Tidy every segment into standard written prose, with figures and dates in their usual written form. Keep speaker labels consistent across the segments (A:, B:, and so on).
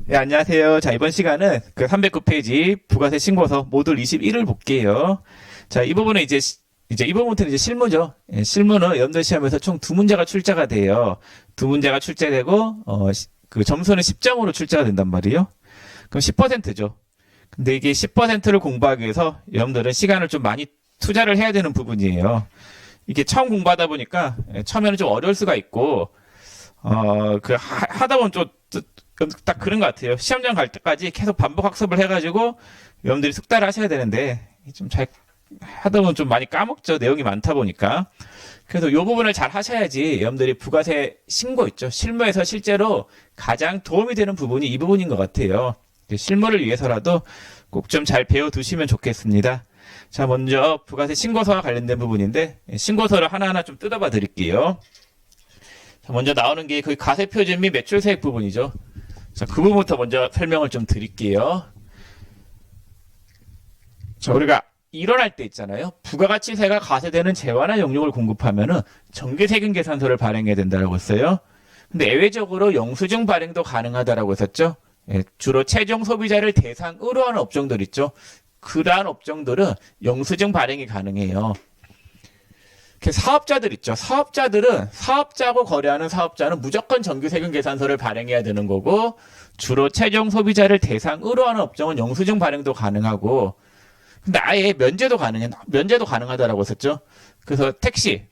A: 네, 안녕하세요. 자, 이번 시간은 그 309페이지 부가세 신고서 모듈 21을 볼게요. 자, 이 부분은 이제 이 부분부터는 이제 실무죠. 예, 실무는 연도 시험에서 총 두 문제가 출제가 돼요. 두 문제가 출제되고, 그 점수는 10점으로 출제가 된단 말이에요. 그럼 10%죠. 근데 이게 10%를 공부하기 위해서 여러분들은 시간을 좀 많이 투자를 해야 되는 부분이에요. 이게 처음 공부하다 보니까 처음에는 좀 어려울 수가 있고, 하다 보면 딱 그런 것 같아요. 시험장 갈 때까지 계속 반복 학습을 해가지고 여러분들이 숙달을 하셔야 되는데 좀 잘 하다 보면 좀 많이 까먹죠. 내용이 많다 보니까. 그래서 이 부분을 잘 하셔야지 여러분들이 부가세 신고 있죠. 실무에서 실제로 가장 도움이 되는 부분이 이 부분인 것 같아요. 실무를 위해서라도 꼭 좀 잘 배워두시면 좋겠습니다. 자, 먼저 부가세 신고서와 관련된 부분인데 신고서를 하나하나 좀 뜯어봐 드릴게요. 자, 먼저 나오는 게 그 가세 표준 및 매출세액 부분이죠. 자, 그 부분부터 먼저 설명을 좀 드릴게요. 자, 우리가 일어날 때 있잖아요. 부가가치세가 가세되는 재화나 용역을 공급하면은 정기세금 계산서를 발행해야 된다고 했어요. 근데 예외적으로 영수증 발행도 가능하다라고 했었죠. 예, 주로 최종 소비자를 대상으로 하는 업종들 있죠. 그러한 업종들은 영수증 발행이 가능해요. 사업자들 있죠. 사업자들은 사업자하고 거래하는 사업자는 무조건 정기세금 계산서를 발행해야 되는 거고 주로 최종 소비자를 대상으로 하는 업종은 영수증 발행도 가능하고 근데 아예 면제도 가능하다라고 했었죠. 그래서 택시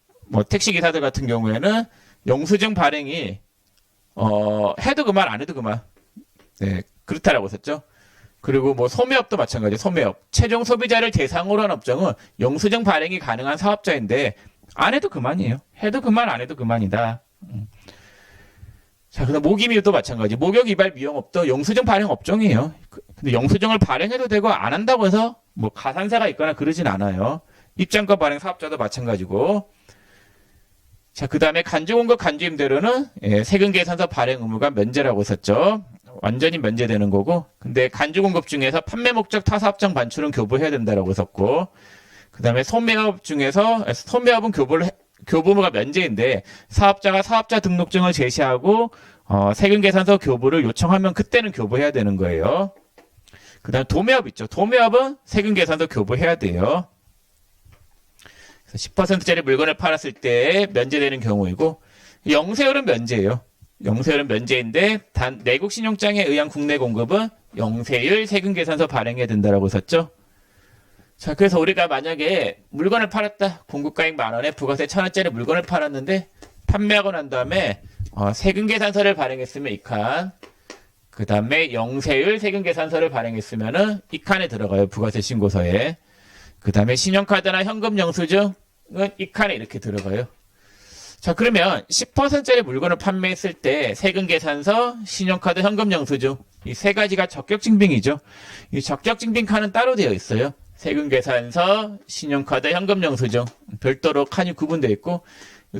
A: 기사들 같은 경우에는 영수증 발행이 해도 그만 안 해도 그만 네, 그렇다라고 했었죠. 그리고 뭐 소매업도 마찬가지. 소매업 최종 소비자를 대상으로 한 업종은 영수증 발행이 가능한 사업자인데 안 해도 그만이에요. 해도 그만 안 해도 그만이다. 자, 그다음 모기미도 마찬가지. 목욕 이발 미용업도 영수증 발행 업종이에요. 근데 영수증을 발행해도 되고 안 한다고 해서 뭐 가산세가 있거나 그러진 않아요. 입장권 발행 사업자도 마찬가지고. 자, 그다음에 간주공급 간주임대료는 세금 계산서 발행 의무가 면제라고 했었죠. 완전히 면제되는 거고. 근데 간주공급 중에서 판매 목적 타사업장 반출은 교부해야 된다라고 했었고. 그다음에 소매업 중에서 소매업은 교부가 면제인데 사업자가 사업자 등록증을 제시하고 세금 계산서 교부를 요청하면 그때는 교부해야 되는 거예요. 그다음 도매업 있죠. 도매업은 세금 계산서 교부해야 돼요. 10%짜리 물건을 팔았을 때 면제되는 경우이고 영세율은 면제예요. 영세율은 면제인데 단 내국 신용장에 의한 국내 공급은 영세율 세금 계산서 발행해야 된다라고 했었죠. 자, 그래서 우리가 만약에 물건을 팔았다. 공급가액 10,000원에 부가세 1,000원짜리 물건을 팔았는데 판매하고 난 다음에 세금 계산서를 발행했으면 이 칸. 그 다음에 영세율 세금 계산서를 발행했으면은 이 칸에 들어가요. 부가세 신고서에. 그 다음에 신용카드나 현금 영수증은 이 칸에 이렇게 들어가요. 자, 그러면 10%짜리 물건을 판매했을 때 세금 계산서, 신용카드, 현금 영수증 이 세 가지가 적격증빙이죠. 이 적격증빙 칸은 따로 되어 있어요. 세금 계산서, 신용카드, 현금 영수증 별도로 칸이 구분되어 있고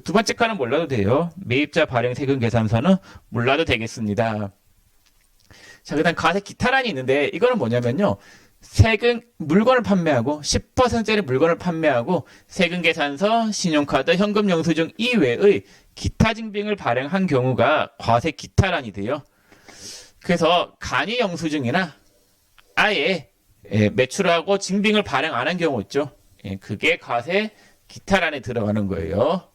A: 두 번째 칸은 몰라도 돼요. 매입자 발행 세금 계산서는 몰라도 되겠습니다. 자, 그다음 가세 기타란이 있는데 이거는 뭐냐면요. 물건을 판매하고 10%짜리 물건을 판매하고 세금 계산서, 신용카드, 현금 영수증 이외의 기타 증빙을 발행한 경우가 과세 기타란이 돼요. 그래서 간이 영수증이나 아예 매출하고 증빙을 발행 안 한 경우 있죠. 그게 과세 기타란에 들어가는 거예요.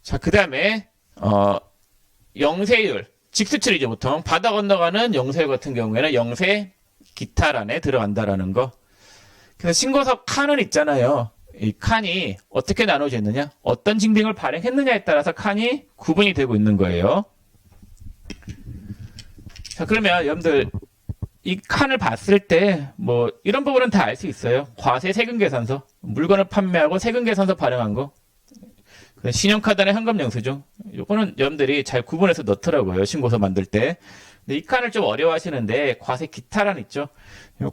A: 자, 그 다음에 영세율 직수출이죠. 보통 바다 건너가는 영세율 같은 경우에는 영세 기타란에 들어간다라는 거. 그래서 신고서 칸은 있잖아요. 이 칸이 어떻게 나눠져 있느냐, 어떤 증빙을 발행했느냐에 따라서 칸이 구분이 되고 있는 거예요. 자, 그러면 여러분들 이 칸을 봤을 때 뭐 이런 부분은 다 알 수 있어요. 과세 세금 계산서, 물건을 판매하고 세금 계산서 발행한 거, 신용카드나 현금 영수증, 요거는 여러분들이 잘 구분해서 넣더라고요. 신고서 만들 때. 근데 이 칸을 좀 어려워하시는데 과세 기타란 있죠.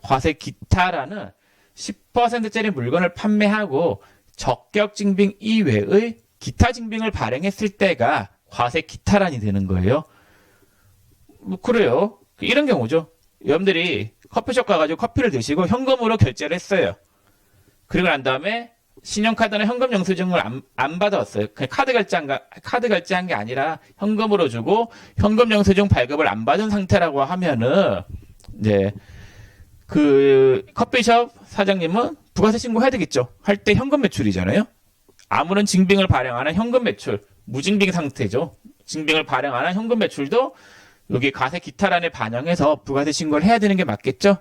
A: 과세 기타란은 10%짜리 물건을 판매하고 적격 증빙 이외의 기타 증빙을 발행했을 때가 과세 기타란이 되는 거예요. 뭐 그래요. 이런 경우죠. 여러분들이 커피숍 가가지고 커피를 드시고 현금으로 결제를 했어요. 그리고 난 다음에 신용카드나 현금 영수증을 안 받아왔어요. 그냥 카드 결제한 게 아니라 현금으로 주고 현금 영수증 발급을 안 받은 상태라고 하면은 이제 그 커피숍 사장님은 부가세 신고해야 되겠죠. 할 때 현금 매출이잖아요. 아무런 증빙을 발행 안 한 현금 매출, 무증빙 상태죠. 증빙을 발행 안 한 현금 매출도 여기 가세 기타란에 반영해서 부가세 신고를 해야 되는 게 맞겠죠.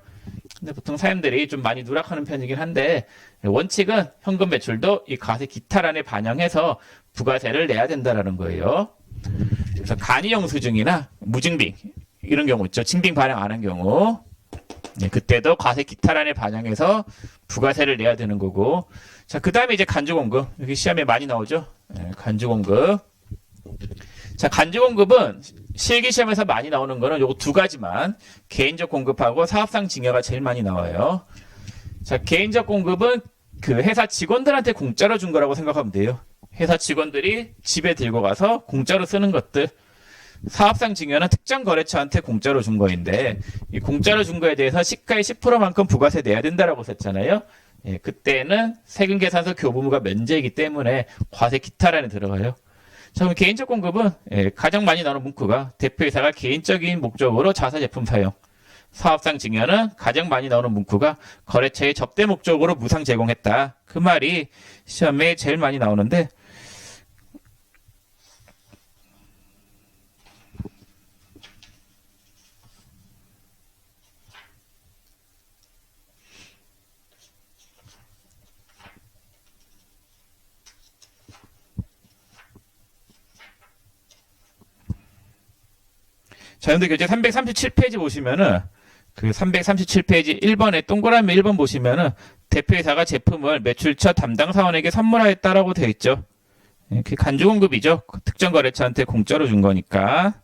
A: 근데 보통 사람들이 좀 많이 누락하는 편이긴 한데 원칙은 현금 매출도 이 가세 기타란에 반영해서 부가세를 내야 된다라는 거예요. 그래서 간이 영수증이나 무증빙 이런 경우 있죠. 증빙 발행 안 한 경우 네, 그때도 가세 기타란에 반영해서 부가세를 내야 되는 거고. 자, 그 다음에 이제 간주공급. 여기 시험에 많이 나오죠. 네, 간주공급. 자, 간주공급은 실기시험에서 많이 나오는 거는 요거 두 가지만. 개인적 공급하고 사업상 증여가 제일 많이 나와요. 자, 개인적 공급은 그 회사 직원들한테 공짜로 준 거라고 생각하면 돼요. 회사 직원들이 집에 들고 가서 공짜로 쓰는 것들. 사업상 증여는 특정 거래처한테 공짜로 준 거인데 이 공짜로 준 거에 대해서 시가의 10%만큼 부가세 내야 된다라고 썼잖아요. 예, 그때는 세금계산서 교부모가 면제이기 때문에 과세 기타란에 들어가요. 자, 그럼 개인적 공급은 가장 많이 나오는 문구가 대표이사가 개인적인 목적으로 자사제품 사용. 사업상 증여는 가장 많이 나오는 문구가 거래처의 접대 목적으로 무상 제공했다. 그 말이 시험에 제일 많이 나오는데 자연도교재 337페이지 보시면은 그 337페이지 1번에 동그라미 1번 보시면은 대표이사가 제품을 매출처 담당 사원에게 선물하였다라고 되어 있죠. 그게 간주공급이죠. 특정 거래처한테 공짜로 준 거니까.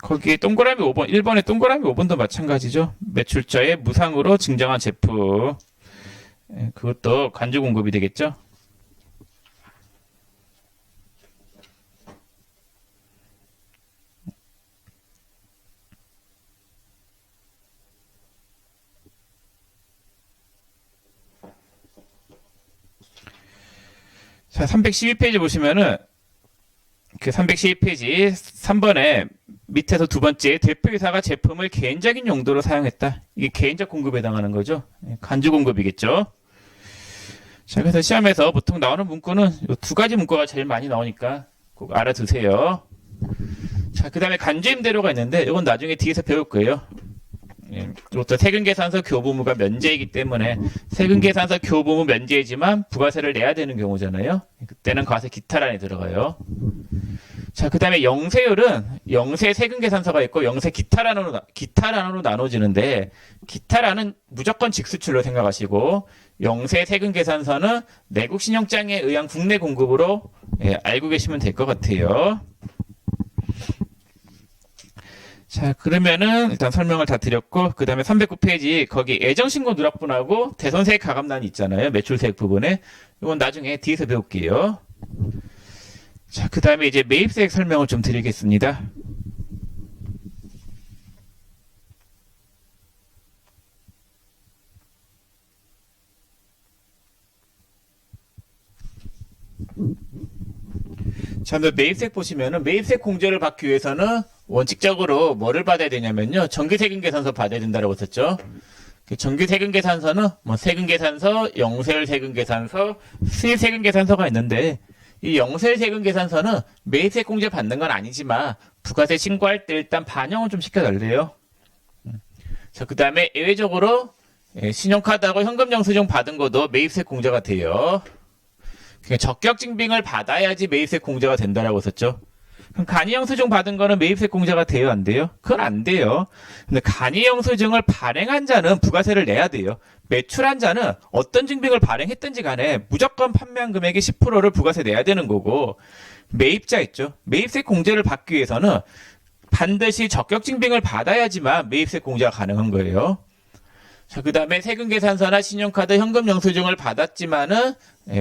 A: 거기 동그라미 5번, 1번에 동그라미 5번도 마찬가지죠. 매출처에 무상으로 증정한 제품. 그것도 간주 공급이 되겠죠. 자, 312페이지 보시면은 그 312페이지 3번에 밑에서 두 번째 대표이사가 제품을 개인적인 용도로 사용했다. 이게 개인적 공급에 해당하는 거죠. 간주 공급이겠죠. 자, 그래서 시험에서 보통 나오는 문구는 이 두 가지 문구가 제일 많이 나오니까 꼭 알아두세요. 자, 그 다음에 간주 임대료가 있는데 이건 나중에 뒤에서 배울 거예요. 이것도 세금계산서 교부모가 면제이기 때문에 세금계산서 교부모 면제이지만 부가세를 내야 되는 경우잖아요. 그때는 과세 기타란에 들어가요. 자, 그 다음에 영세율은 영세 세금계산서가 있고 영세 기타란으로 나눠지는데 기타란은 무조건 직수출로 생각하시고 영세 세금계산서는 내국신용장에 의한 국내 공급으로 알고 계시면 될 것 같아요. 자, 그러면은 일단 설명을 다 드렸고 그 다음에 309페이지 거기 애정신고 누락분하고 대손세액 가감란이 있잖아요. 매출세액 부분에. 이건 나중에 뒤에서 배울게요. 자, 그 다음에 이제 매입세액 설명을 좀 드리겠습니다. 자, 매입세액 보시면은 매입세액 공제를 받기 위해서는 원칙적으로 뭐를 받아야 되냐면요. 정기세금계산서 받아야 된다고 썼죠. 정기세금계산서는 뭐 세금계산서, 영세율 세금계산서, 수입세금계산서가 있는데 이 영세율 세금계산서는 매입세액 공제 받는 건 아니지만 부가세 신고할 때 일단 반영을 좀 시켜달래요. 자, 그 다음에 예외적으로 신용카드하고 현금 영수증 받은 것도 매입세액 공제가 돼요. 적격 증빙을 받아야지 매입세액 공제가 된다라고 썼죠. 그럼 간이 영수증 받은 거는 매입세액 공제가 돼요, 안 돼요? 그건 안 돼요. 근데 간이 영수증을 발행한 자는 부가세를 내야 돼요. 매출한 자는 어떤 증빙을 발행했든지 간에 무조건 판매한 금액의 10%를 부가세 내야 되는 거고 매입자 있죠. 매입세액 공제를 받기 위해서는 반드시 적격 증빙을 받아야지만 매입세액 공제가 가능한 거예요. 자, 그 다음에 세금계산서나 신용카드, 현금 영수증을 받았지만은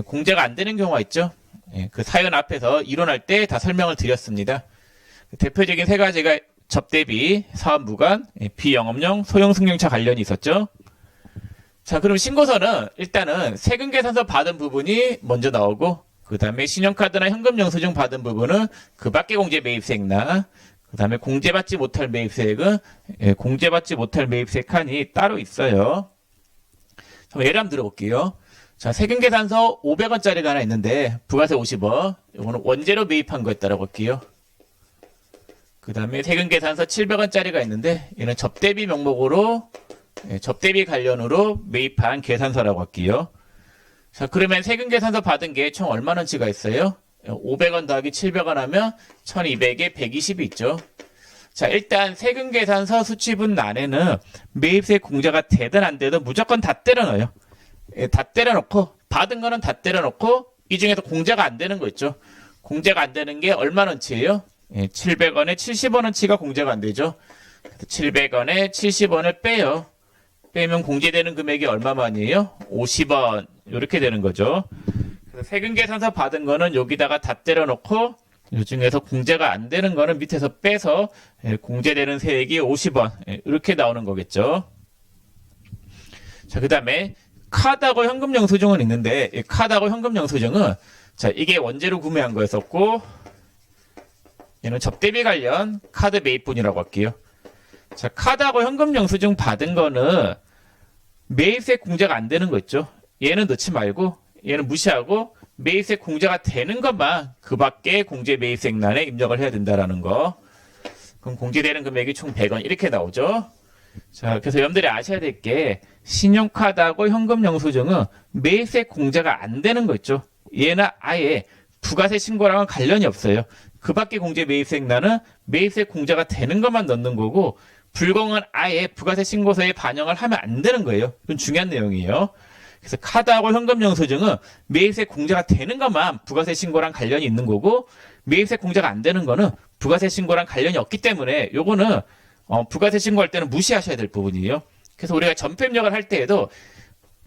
A: 공제가 안 되는 경우가 있죠. 그 사연 앞에서 이론할 때 다 설명을 드렸습니다. 대표적인 세 가지가 접대비, 사업무관, 비영업용, 소형 승용차 관련이 있었죠. 자, 그럼 신고서는 일단은 세금계산서 받은 부분이 먼저 나오고, 그 다음에 신용카드나 현금영수증 받은 부분은 그 밖에 공제 매입세액나, 그 다음에 공제받지 못할 매입세액은 공제받지 못할 매입세액 칸이 따로 있어요. 예를 한번 들어볼게요. 자, 세금계산서 500원짜리가 하나 있는데 부가세 50원. 이거는 원재료 매입한 거에 따라 볼게요. 그 다음에 세금계산서 700원짜리가 있는데 얘는 접대비 명목으로 접대비 관련으로 매입한 계산서라고 할게요. 자, 그러면 세금계산서 받은 게 총 얼마원치가 있어요? 500원 더하기 700원 하면 1200에 120이 있죠. 자, 일단 세금계산서 수취분 안에는 매입세 공제가 되든 안 되든 무조건 다 때려 넣어요. 다 때려 넣고 받은 거는 다 때려 넣고 이 중에서 공제가 안 되는 거 있죠. 공제가 안 되는 게 얼마원치예요? 700원에 70원어치가 공제가 안 되죠. 700원에 70원을 빼요. 빼면 공제되는 금액이 얼마만이에요? 50원. 이렇게 되는 거죠. 그래서 세금계산서 받은 거는 여기다가 다 때려 넣고 이 중에서 공제가 안 되는 거는 밑에서 빼서 공제되는 세액이 50원. 이렇게 나오는 거겠죠. 자, 그 다음에 카드하고 현금 영수증은 있는데 이 카드하고 현금 영수증은 자, 이게 원재료 구매한 거였었고 얘는 접대비 관련 카드 매입분이라고 할게요. 자, 카드하고 현금 영수증 받은 거는 매입세 공제가 안 되는 거 있죠. 얘는 넣지 말고 얘는 무시하고 매입세 공제가 되는 것만 그 밖에 공제 매입세액란에 입력을 해야 된다라는 거. 그럼 공제되는 금액이 총 100원 이렇게 나오죠. 자, 그래서 여러분들이 아셔야 될 게 신용카드하고 현금 영수증은 매입세 공제가 안 되는 거 있죠. 얘는 아예 부가세 신고랑은 관련이 없어요. 그 밖에 공제 매입세액란은 매입세 공제가 되는 것만 넣는 거고 불공은 아예 부가세 신고서에 반영을 하면 안 되는 거예요. 이건 중요한 내용이에요. 그래서 카드하고 현금 영수증은 매입세 공제가 되는 것만 부가세 신고랑 관련이 있는 거고 매입세 공제가 안 되는 거는 부가세 신고랑 관련이 없기 때문에 요거는 부가세 신고할 때는 무시하셔야 될 부분이에요. 그래서 우리가 전표 입력을 할 때에도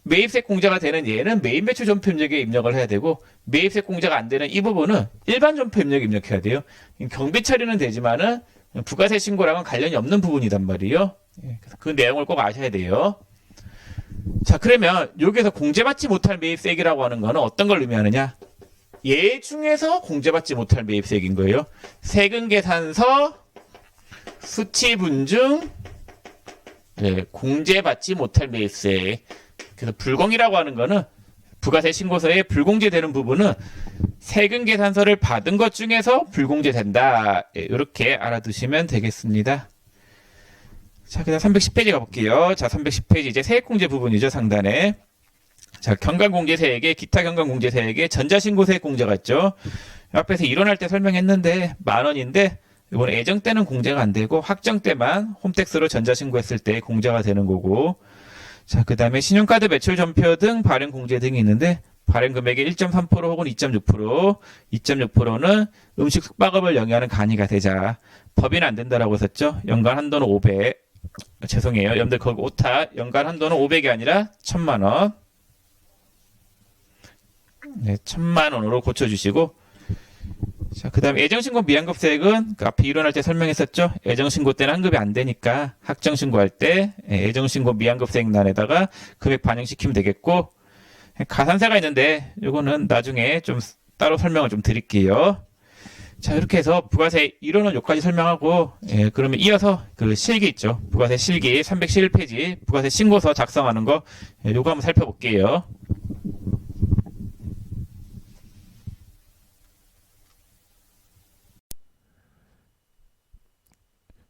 A: 매입세 공제가 되는 얘는 매입 매출 전표 입력에 입력을 해야 되고 매입세 공제가 안 되는 이 부분은 일반 전표 입력에 입력해야 돼요. 경비 처리는 되지만은 부가세 신고랑은 관련이 없는 부분이단 말이에요. 그래서 그 내용을 꼭 아셔야 돼요. 자, 그러면 여기서 공제받지 못할 매입세액이라고 하는 거는 어떤 걸 의미하느냐? 얘 중에서 공제받지 못할 매입세액인 거예요. 세금계산서 수취분 중 공제받지 못할 매입세액. 그래서 불공이라고 하는 거는 부가세 신고서에 불공제되는 부분은 세금계산서를 받은 것 중에서 불공제된다. 이렇게 알아두시면 되겠습니다. 자, 그다음 310페이지 가볼게요. 자, 310페이지 이제 세액공제 부분이죠, 상단에. 자, 경감공제세액에 기타 경감공제세액에 전자신고세액 공제가 있죠. 앞에서 이론할 때 설명했는데 10,000원인데 이건 애정 때는 공제가 안 되고 확정 때만 홈택스로 전자신고했을 때 공제가 되는 거고. 자, 그 다음에 신용카드 매출 전표 등 발행 공제 등이 있는데 발행 금액의 1.3% 혹은 2.6%, 2.6%는 음식 숙박업을 영위하는 간이가 되자. 법인은 안 된다라고 했었죠. 연간 한도는 500. 죄송해요. 여러분들 거기 오타. 연간 한도는 500이 아니라 1,000만 원. 네, 1,000만 원으로 고쳐주시고. 자, 그 다음에 애정신고 미환급세액은 그 앞에 이론할 때 설명했었죠. 애정신고 때는 환급이 안 되니까 학정신고할 때 애정신고 미환급세액란에다가 금액 반영시키면 되겠고, 가산세가 있는데 이거는 나중에 좀 따로 설명을 좀 드릴게요. 자, 이렇게 해서 부가세 이론은 여기까지 설명하고, 그러면 이어서 그 실기 있죠. 부가세 실기 311페이지 부가세 신고서 작성하는 거 요거 한번 살펴볼게요.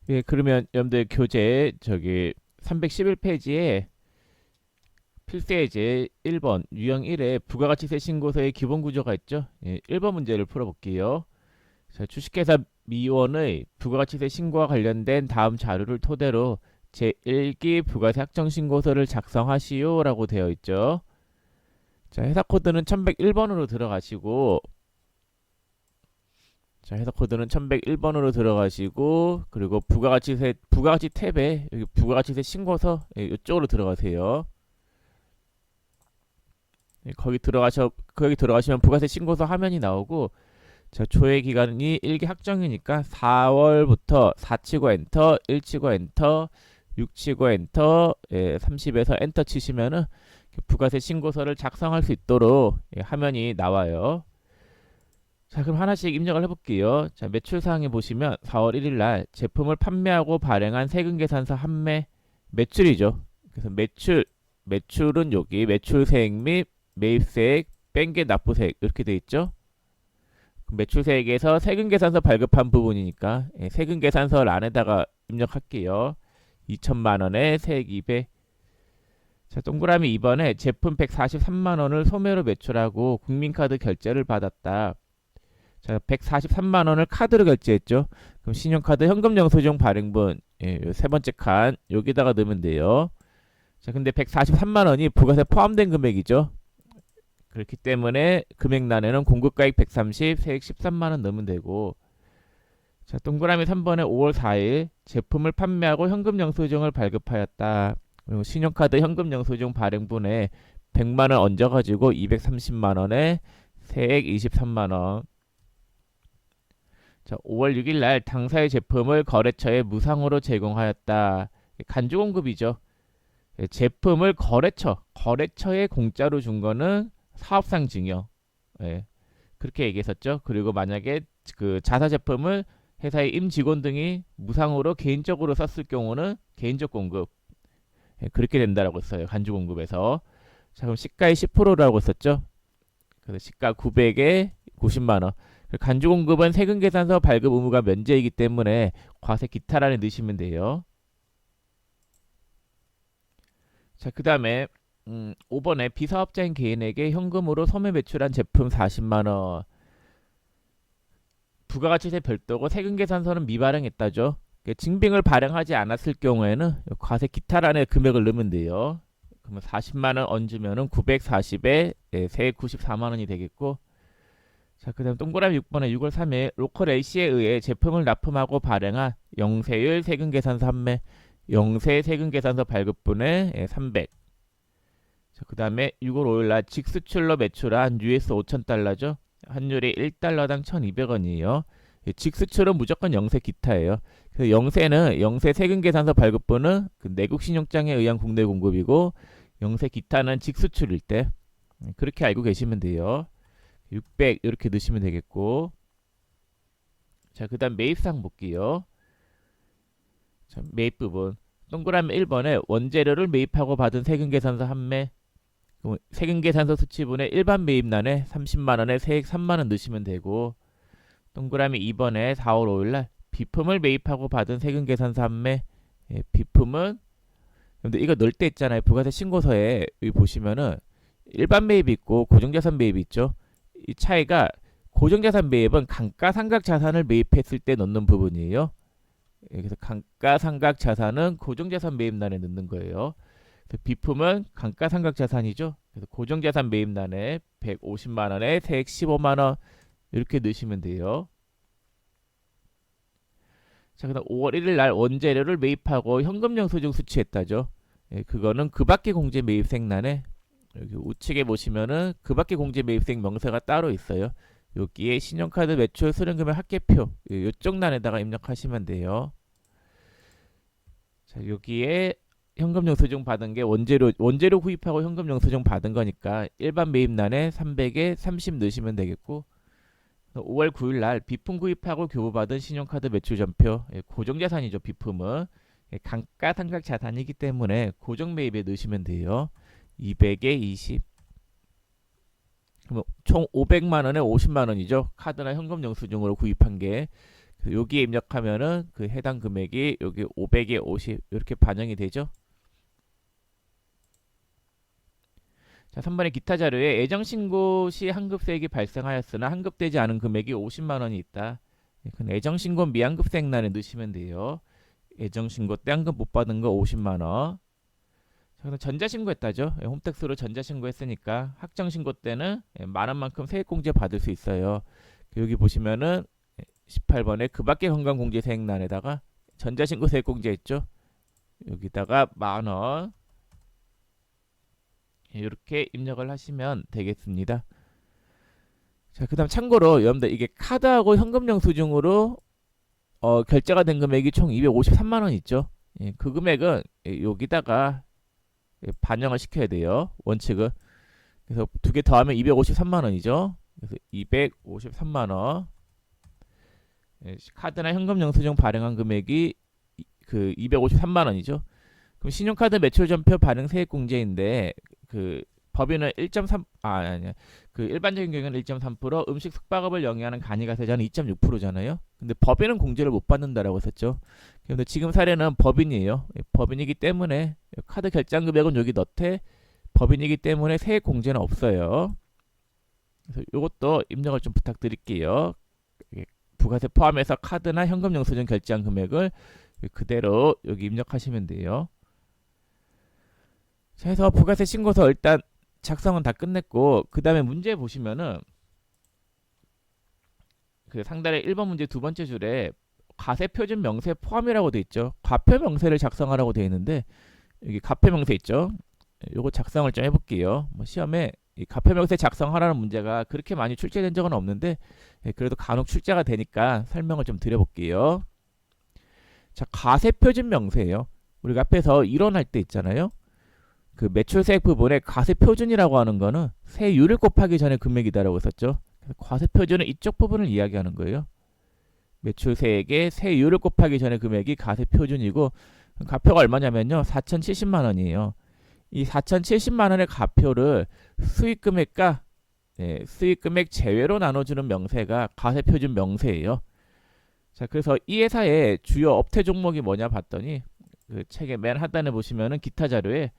A: 예, 그러면 여러분들 교재 311페이지에 필수예제 1번 유형 1에 부가가치세 신고서의 기본 구조가 있죠. 예, 1번 문제를 풀어볼게요. 자, 주식회사 미원의 부가가치세 신고와 관련된 다음 자료를 토대로 제1기 부가세 확정신고서를 작성하시오 라고 되어 있죠. 자, 회사 코드는 1101번으로 들어가시고, 자, 회사 코드는 1101번으로 들어가시고, 그리고 부가가치 탭에, 여기 부가가치세 신고서, 이쪽으로 들어가세요. 거기 들어가시면 부가세 신고서 화면이 나오고, 자, 조회 기간이 1기 확정이니까 4월부터 4 치고 엔터, 1 치고 엔터, 6 치고 엔터, 30에서 엔터 치시면은 부가세 신고서를 작성할 수 있도록 화면이 나와요. 자, 그럼 하나씩 입력을 해볼게요. 자, 매출 사항에 보시면 4월 1일 날 제품을 판매하고 발행한 세금계산서 판매 매출이죠. 그래서 매출은 여기 매출세액 및 매입세액, 뺀게 납부세액 이렇게 돼 있죠. 매출세액에서 세금계산서 발급한 부분이니까 세금계산서 란에다가 입력할게요. 2천만 원에 세액 200. 자, 동그라미 2번에 제품 143만 원을 소매로 매출하고 국민카드 결제를 받았다. 자, 143만 원을 카드로 결제했죠. 그럼 신용카드 현금영수증 발행분 세 번째 칸 여기다가 넣으면 돼요. 자, 근데 143만 원이 부가세 포함된 금액이죠. 그렇기 때문에 금액란에는 공급가액 130, 세액 13만 원 넣으면 되고, 자, 동그라미 3번에 5월 4일 제품을 판매하고 현금영수증을 발급하였다. 그리고 신용카드 현금영수증 발행분에 100만 원 얹어가지고 230만 원에 세액 23만 원. 자, 5월 6일 날 당사의 제품을 거래처에 무상으로 제공하였다. 간주공급이죠. 제품을 거래처에 공짜로 준 거는 사업상 증여. 그렇게 얘기했었죠. 그리고 만약에 그 자사 제품을 회사의 임직원 등이 무상으로 개인적으로 썼을 경우는 개인적 공급. 그렇게 된다라고 했어요. 간주 공급에서. 자, 그럼 시가의 10%라고 썼죠. 그래서 시가 900에 90만 원. 간주 공급은 세금 계산서 발급 의무가 면제이기 때문에 과세 기타란에 넣으시면 돼요. 자, 그다음에 5번에 비사업자인 개인에게 현금으로 소매 매출한 제품 40만 원. 부가가치세 별도고 세금 계산서는 미발행했다죠. 증빙을 발행하지 않았을 경우에는 과세 기타란에 금액을 넣으면 돼요. 그러면 40만 원 얹으면은 940에 세액 94만 원이 되겠고, 자, 그다음 동그라미 6번에 6월 3일 로컬 A씨에 의해 제품을 납품하고 발행한 영세율 세금 계산서 판매 영세 세금 계산서 발급분에 300. 자, 그다음에 6월 5일 날 직수출로 매출한 US 5,000달러죠. 환율이 1달러당 1,200원이에요. 직수출은 무조건 영세 기타예요. 그래서 영세 세금 계산서 발급분은 그 내국 신용장에 의한 국내 공급이고, 영세 기타는 직수출일 때 그렇게 알고 계시면 돼요. 600 이렇게 넣으시면 되겠고, 자, 그다음 매입사항 볼게요. 자, 매입 부분 동그라미 1번에 원재료를 매입하고 받은 세금계산서 판매 세금계산서 수치분의 일반 매입란에 30만원에 세액 3만원 넣으시면 되고, 동그라미 2번에 4월 5일날 비품을 매입하고 받은 세금계산서 판매 비품은 근데 이거 넣을 때 있잖아요. 부가세 신고서에 여기 보시면은 일반 매입이 있고 고정자산 매입이 있죠. 이 차이가 고정자산 매입은 감가상각 자산을 매입했을 때 넣는 부분이에요. 그래서 감가상각 자산은 고정자산 매입란에 넣는 거예요. 그래서 비품은 감가상각 자산이죠. 그래서 고정자산 매입란에 150만 원에 세액 15만 원 이렇게 넣으시면 돼요. 자, 그다음 5월 1일 날 원재료를 매입하고 현금영수증 수취했다죠. 그거는 그밖에 공제 매입세액란에 여기 우측에 보시면은 그밖에 공제 매입세액 명세가 따로 있어요. 여기에 신용카드 매출 수령금액 합계표 이쪽 란에다가 입력하시면 돼요. 자, 여기에 현금영수증 받은 게 원재료 구입하고 현금영수증 받은 거니까 일반 매입란에 300에 30 넣으시면 되겠고, 5월 9일 날 비품 구입하고 교부받은 신용카드 매출 전표 고정자산이죠. 비품은 감가상각 자산이기 때문에 고정 매입에 넣으시면 돼요. 200에 20. 그럼 총 500만 원에 50만 원이죠. 카드나 현금 영수증으로 구입한 게. 여기에 입력하면은 그 해당 금액이 여기 500에 50 이렇게 반영이 되죠. 자, 3번의 기타 자료에 애정신고 시 환급세액이 발생하였으나 환급되지 않은 금액이 50만 원이 있다. 그건 애정신고 미환급세액란에 넣으시면 돼요. 애정신고 때 환급 못 받은 거 50만 원. 자, 그럼 전자신고했다죠. 홈택스로 전자신고했으니까 확정신고 때는 만 원만큼 세액공제 받을 수 있어요. 여기 보시면은 18번에 그밖에 건강공제세액란에다가 전자신고 세액공제 했죠. 여기다가 만 원. 이렇게 입력을 하시면 되겠습니다. 자, 그다음 참고로 여러분들 이게 카드하고 현금 영수증으로 결제가 된 금액이 총 253만 원 있죠. 예, 그 금액은 여기다가 반영을 시켜야 돼요. 원칙은. 그래서 두 개 더하면 253만 원이죠. 그래서 253만 원. 예, 카드나 현금 영수증 발행한 금액이 그 253만 원이죠. 그럼 신용카드 매출 전표 발행 세액 공제인데 그 법인은 1.3 아니야. 그 일반적인 경우는 1.3%, 음식 숙박업을 영위하는 간이가세자는 2.6%잖아요. 근데 법인은 공제를 못 받는다라고 했었죠. 그런데 지금 사례는 법인이에요. 법인이기 때문에 카드 결제한 금액은 여기 넣되 법인이기 때문에 세액 공제는 없어요. 그래서 이것도 입력을 좀 부탁드릴게요. 부가세 포함해서 카드나 현금 영수증 결제한 금액을 그대로 여기 입력하시면 돼요. 자, 해서 부가세 신고서 일단 작성은 다 끝냈고, 그 다음에 문제 보시면은 그 상단에 1번 문제 두 번째 줄에 과세 표준 명세 포함이라고 돼 있죠. 과표 명세를 작성하라고 돼 있는데 여기 과표 명세 있죠. 요거 작성을 좀 해볼게요. 뭐 시험에 이 과표 명세 작성하라는 문제가 그렇게 많이 출제된 적은 없는데 그래도 간혹 출제가 되니까 설명을 좀 드려볼게요. 자, 과세 표준 명세예요. 우리가 앞에서 이론할 때 있잖아요. 그 매출세액 부분에 과세 표준이라고 하는 거는 세율을 곱하기 전에 금액이다라고 했었죠. 과세 표준은 이쪽 부분을 이야기하는 거예요. 매출세액의 세율을 곱하기 전에 금액이 과세 표준이고 과표가 얼마냐면요. 4,070만 원이에요. 이 4,070만 원의 과표를 수익금액과 수익금액 제외로 나눠주는 명세가 과세 표준 명세예요. 자, 그래서 이 회사의 주요 업태 종목이 뭐냐 봤더니 그 책의 맨 하단에 보시면은 기타 자료에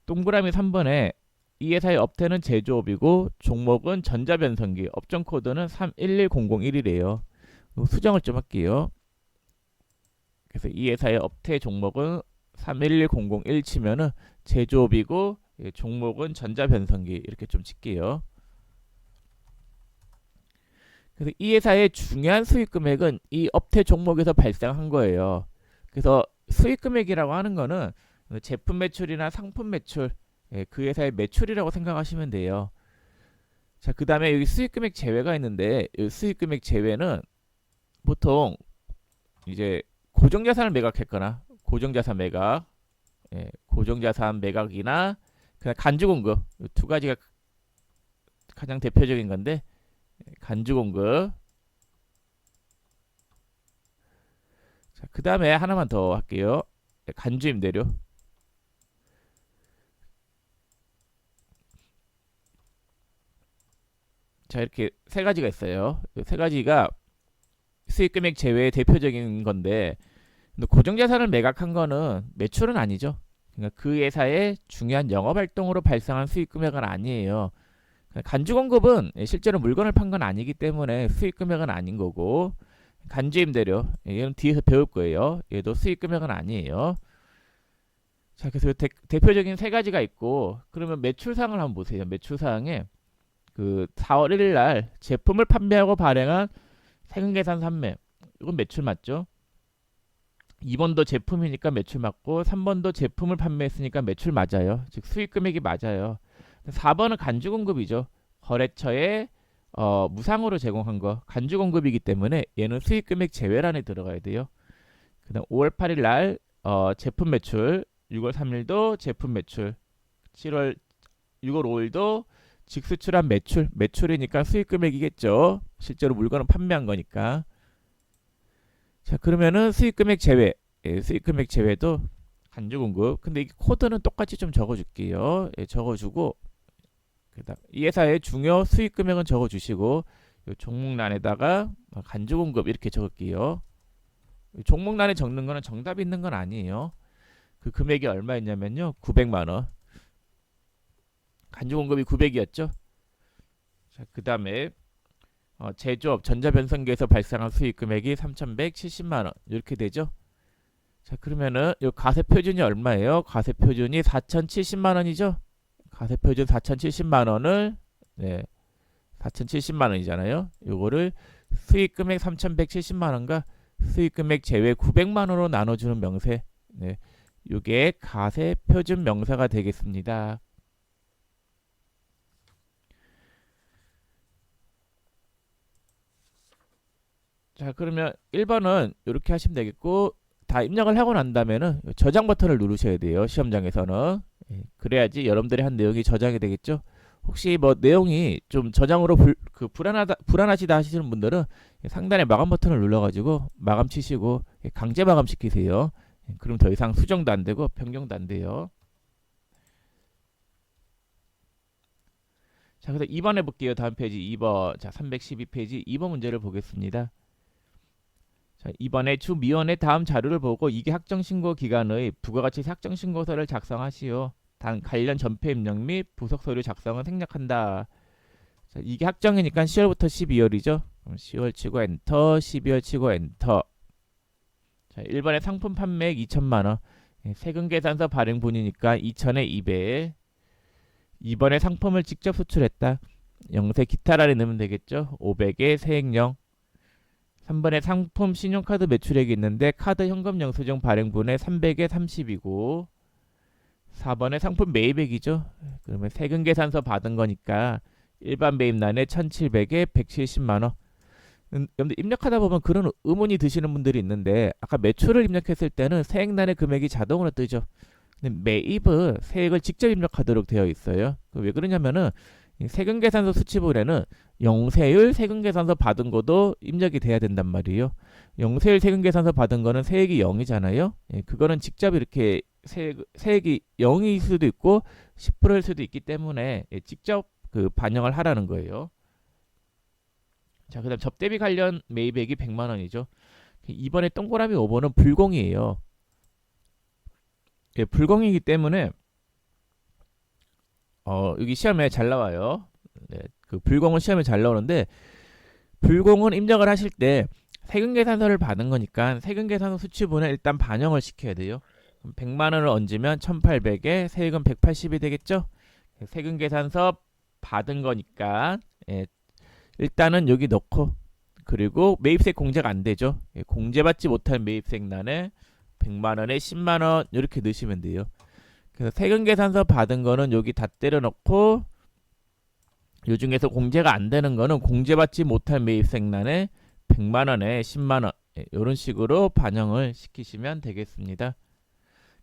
A: 동그라미 3번에 이 회사의 업태는 제조업이고 종목은 전자변성기, 업종 코드는 311001이래요. 수정을 좀 할게요. 그래서 이 회사의 업태 종목은 311001 치면은 제조업이고 종목은 전자변성기 이렇게 좀 칠게요. 그래서 이 회사의 중요한 수익 금액은 이 업태 종목에서 발생한 거예요. 그래서 수익 금액이라고 하는 거는 제품 매출이나 상품 매출, 그 회사의 매출이라고 생각하시면 돼요. 자, 그 다음에 여기 수익금액 제외가 있는데 이 수익금액 제외는 보통 이제 고정자산을 매각했거나 고정자산 매각, 고정자산 매각이나 그냥 간주공급 두 가지가 가장 대표적인 건데 간주공급. 자, 그 다음에 하나만 더 할게요. 간주임대료. 자, 이렇게 세 가지가 있어요. 세 가지가 수익금액 제외의 대표적인 건데 고정자산을 매각한 거는 매출은 아니죠. 그러니까 그 회사의 중요한 영업활동으로 발생한 수익금액은 아니에요. 간주공급은 실제로 물건을 판 건 아니기 때문에 수익금액은 아닌 거고 간주임대료 얘는 뒤에서 배울 거예요. 얘도 수익금액은 아니에요. 자, 그래서 대표적인 세 가지가 있고 그러면 매출사항을 한번 보세요. 매출사항에 그 4월 1일 날 제품을 판매하고 발행한 세금계산 판매 이건 매출 맞죠? 2번도 제품이니까 매출 맞고 3번도 제품을 판매했으니까 매출 맞아요. 즉 수익금액이 맞아요. 4번은 간주공급이죠. 거래처에 무상으로 제공한 거 간주공급이기 때문에 얘는 수익금액 제외란에 들어가야 돼요. 그 다음 5월 8일 날 제품 매출 6월 3일도 제품 매출 6월 5일도 직수출한 매출이니까 수익금액이겠죠. 실제로 물건을 판매한 거니까. 자, 그러면은 수익금액 제외, 수익금액 제외도 간주공급. 근데 이 코드는 똑같이 좀 적어줄게요. 적어주고 그다음 이 회사의 중요 수익금액은 적어주시고 종목란에다가 간주공급 이렇게 적을게요. 종목란에 적는 거는 정답이 있는 건 아니에요. 그 금액이 얼마였냐면요, 900만 원. 간주공급이 900이었죠. 자, 그 다음에 제조업 전자변성기에서 발생한 수익금액이 3,170만 원 이렇게 되죠. 자, 그러면은 이 과세표준이 얼마예요? 과세표준이 4,070만 원이죠. 과세표준 4,070만 원을 4,070만 원이잖아요. 요거를 수익금액 3,170만 원과 수익금액 제외 900만 원으로 나눠주는 명세. 요게 과세표준 명세가 되겠습니다. 자, 그러면 1번은 이렇게 하시면 되겠고, 다 입력을 하고 난 다음에는 저장 버튼을 누르셔야 돼요. 시험장에서는. 예, 그래야지 여러분들이 한 내용이 저장이 되겠죠. 혹시 뭐 내용이 좀 저장으로 불안하시다 하시는 분들은 상단에 마감 버튼을 눌러가지고 마감 치시고 강제 마감 시키세요. 예, 그럼 더 이상 수정도 안 되고 변경도 안 돼요. 자, 그래서 2번 해볼게요. 다음 페이지 2번. 자, 312페이지 2번 문제를 보겠습니다. 자, 이번에 주미원의 다음 자료를 보고 이게 학정신고 기간의 부가가치 학정신고서를 작성하시오. 단 관련 전폐 입력 및 부속 서류 작성은 생략한다. 자, 이게 학정이니까 10월부터 12월이죠. 10월 치고 엔터, 12월 치고 엔터. 자, 1번에 상품 판매액 2천만 원. 세금 계산서 발행분이니까 2천에 200. 2번에 상품을 직접 수출했다. 영세 기타라를 넣으면 되겠죠. 500에 세액령. 3번에 상품 신용카드 매출액이 있는데 카드 현금 영수증 발행분에 300에 30이고 4번에 상품 매입액이죠. 그러면 세금 계산서 받은 거니까 일반 매입란에 1700에 170만원. 여러분들 입력하다 보면 그런 의문이 드시는 분들이 있는데 아까 매출을 입력했을 때는 세액란의 금액이 자동으로 뜨죠. 근데 매입은 세액을 직접 입력하도록 되어 있어요. 왜 그러냐면은 세금계산서 수치본에는 영세율 세금계산서 받은 것도 입력이 돼야 된단 말이에요. 영세율 세금계산서 받은 거는 세액이 0이잖아요. 예, 그거는 직접 이렇게 세액이 0일 수도 있고 10%일 수도 있기 때문에 예, 직접 그 반영을 하라는 거예요. 자, 그다음 접대비 관련 매입액이 100만 원이죠. 이번에 동그라미 5번은 불공이에요. 예, 불공이기 때문에 여기 시험에 잘 나와요. 네, 그 불공은 시험에 잘 나오는데 불공은 입력을 하실 때 세금계산서를 받은 거니까 세금계산서 수치본에 일단 반영을 시켜야 돼요. 그럼 100만 원을 얹으면 1800에 세금 180이 되겠죠. 세금계산서 받은 거니까 예, 일단은 여기 넣고 그리고 매입세 공제가 안 되죠. 예, 공제받지 못한 매입세란에 100만 원에 10만 원 이렇게 넣으시면 돼요. 그래서 세금계산서 받은 거는 여기 다 때려 넣고 요 중에서 공제가 안 되는 거는 공제받지 못한 매입세란에 100만 원에 10만 원 이런 식으로 반영을 시키시면 되겠습니다.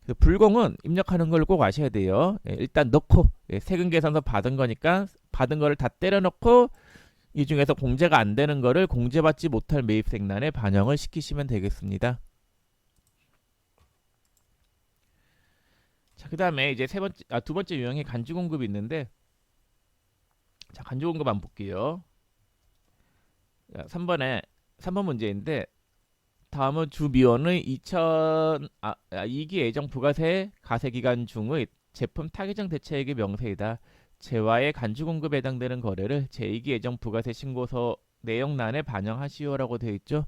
A: 그래서 불공은 입력하는 걸 꼭 아셔야 돼요. 일단 넣고 세금계산서 받은 거니까 받은 거를 다 때려 넣고 이 중에서 공제가 안 되는 거를 공제받지 못할 매입세란에 반영을 시키시면 되겠습니다. 자, 그 다음에 이제 두 번째 유형이 간주공급이 있는데, 자, 간주공급 한번 볼게요. 3번 문제인데, 다음은 주미원의 2기 예정 부가세 가세기간 중의 제품 타개정 대체액의 명세이다. 재화의 간주공급에 해당되는 거래를 제2기 예정 부가세 신고서 내용란에 반영하시오라고 되어 있죠.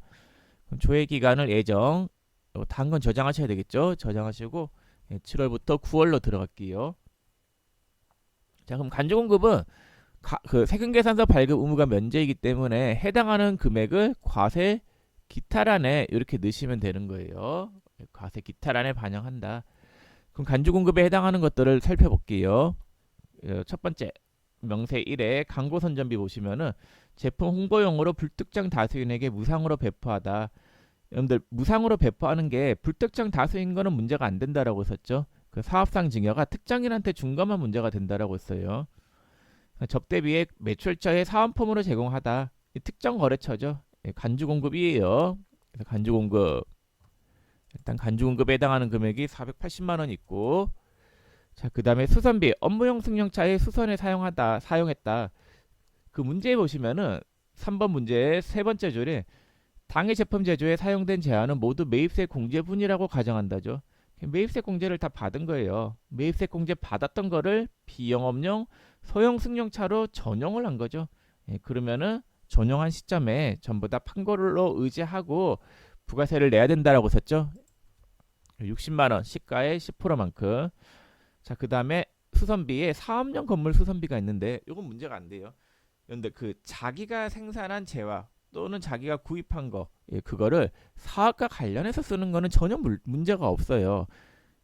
A: 그럼 조회기간을 예정, 다른 건 저장하셔야 되겠죠. 저장하시고 7월부터 9월로 들어갈게요. 자, 그럼 간주공급은 그 세금계산서 발급 의무가 면제이기 때문에 해당하는 금액을 과세 기타란에 이렇게 넣으시면 되는 거예요. 과세 기타란에 반영한다. 그럼 간주공급에 해당하는 것들을 살펴볼게요. 첫 번째 명세 1에 광고 선전비 보시면은 제품 홍보용으로 불특정 다수인에게 무상으로 배포하다. 여러분들 무상으로 배포하는 게 불특정 다수인 거는 문제가 안 된다라고 썼죠. 그 사업상 증여가 특정인한테 준 것만 문제가 된다라고 했어요. 접대비에 매출처의 사은품으로 제공하다. 이 특정 거래처죠. 간주공급이에요. 그래서 간주공급 일단 간주공급에 해당하는 금액이 480만 원 있고, 자, 그 다음에 수선비 업무용 승용차의 수선에 사용했다. 그 문제에 보시면은 3번 문제의 세 번째 줄에 당해 제품 제조에 사용된 제한은 모두 매입세 공제분이라고 가정한다죠. 매입세 공제를 다 받은 거예요. 매입세 공제 받았던 거를 비영업용 소형 승용차로 전용을 한 거죠. 그러면은 전용한 시점에 전부 다 판고로 의지하고 부가세를 내야 된다라고 썼죠. 60만 원 시가의 10%만큼. 자, 그 다음에 수선비에 사업용 건물 수선비가 있는데 이건 문제가 안 돼요. 그런데 그 자기가 생산한 재화 또는 자기가 구입한 거, 그거를 사업과 관련해서 쓰는 거는 전혀 문제가 없어요.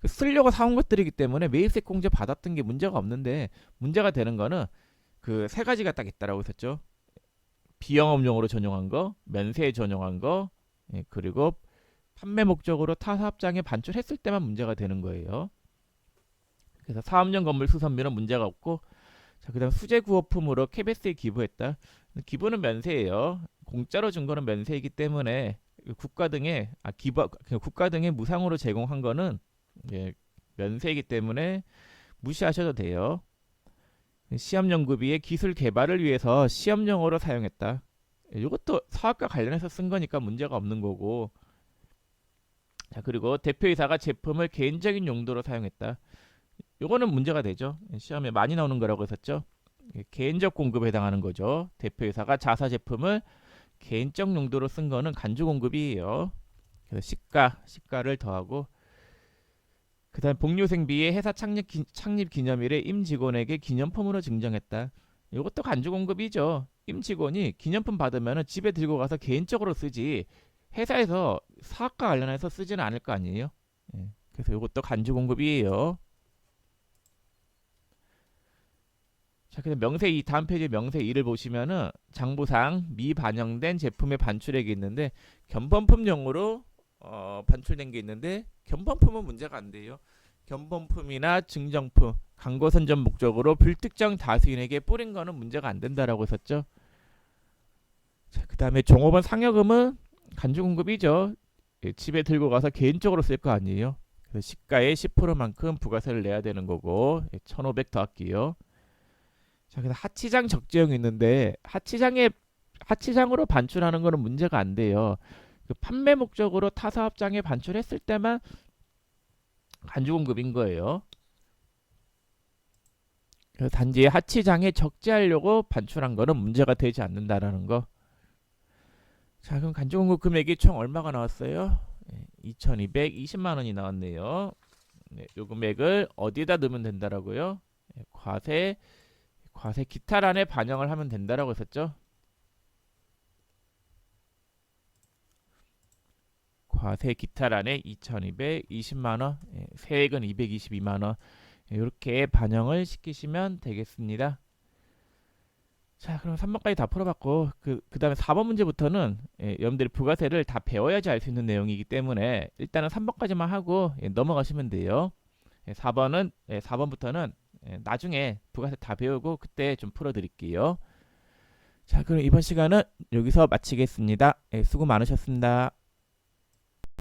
A: 쓰려고 사온 것들이기 때문에 매입세 공제 받았던 게 문제가 없는데, 문제가 되는 거는 그 세 가지가 딱 있다라고 했었죠. 비영업용으로 전용한 거, 면세에 전용한 거, 그리고 판매 목적으로 타 사업장에 반출했을 때만 문제가 되는 거예요. 그래서 사업용 건물 수선비는 문제가 없고, 자, 그다음 수재 구호품으로 KBS에 기부했다. 기부는 면세예요. 공짜로 준 거는 면세이기 때문에 국가 등에 무상으로 제공한 거는 면세이기 때문에 무시하셔도 돼요. 시험 연구비의 기술 개발을 위해서 시험용으로 사용했다. 이것도 사업과 관련해서 쓴 거니까 문제가 없는 거고. 자, 그리고 대표이사가 제품을 개인적인 용도로 사용했다. 요거는 문제가 되죠. 시험에 많이 나오는 거라고 했었죠. 개인적 공급에 해당하는 거죠. 대표이사가 자사 제품을 개인적 용도로 쓴 거는 간주 공급이에요. 그래서 시가를 더하고, 그다음 복류생비의 회사 창립 기념일에 임직원에게 기념품으로 증정했다. 이것도 간주 공급이죠. 임직원이 기념품 받으면 집에 들고 가서 개인적으로 쓰지 회사에서 사업과 관련해서 쓰지는 않을 거 아니에요. 그래서 이것도 간주 공급이에요. 자, 그다음 명세 2, 다음 페이지 명세 2를 보시면은 장부상 미반영된 제품의 반출액이 있는데 견본품용으로 반출된 게 있는데 견본품은 문제가 안 돼요. 견본품이나 증정품, 광고 선전 목적으로 불특정 다수인에게 뿌린 거는 문제가 안 된다라고 했었죠. 자, 그다음에 종업원 상여금은 간주 공급이죠. 집에 들고 가서 개인적으로 쓸 거 아니에요. 그래서 시가의 10%만큼 부가세를 내야 되는 거고 1,500 더할게요. 자, 그래서 하치장 적재형이 있는데 하치장으로 반출하는 거는 문제가 안 돼요. 그 판매 목적으로 타 사업장에 반출했을 때만 간주 공급인 거예요. 그래서 단지 하치장에 적재하려고 반출한 거는 문제가 되지 않는다라는 거. 자, 그럼 간주 공급 금액이 총 얼마가 나왔어요? 2,220만 원이 나왔네요. 이 금액을 어디에다 넣으면 된다라고요? 과세 기타란에 반영을 하면 된다라고 했었죠. 과세 기타란에 2,220만원, 세액은 222만원 이렇게 반영을 시키시면 되겠습니다. 자, 그럼 3번까지 다 풀어봤고 그 다음에 4번 문제부터는 여러분들이 부가세를 다 배워야지 알 수 있는 내용이기 때문에 일단은 3번까지만 하고 넘어가시면 돼요. 4번부터는 나중에 부가세 다 배우고 그때 좀 풀어드릴게요. 자, 그럼 이번 시간은 여기서 마치겠습니다. 수고 많으셨습니다.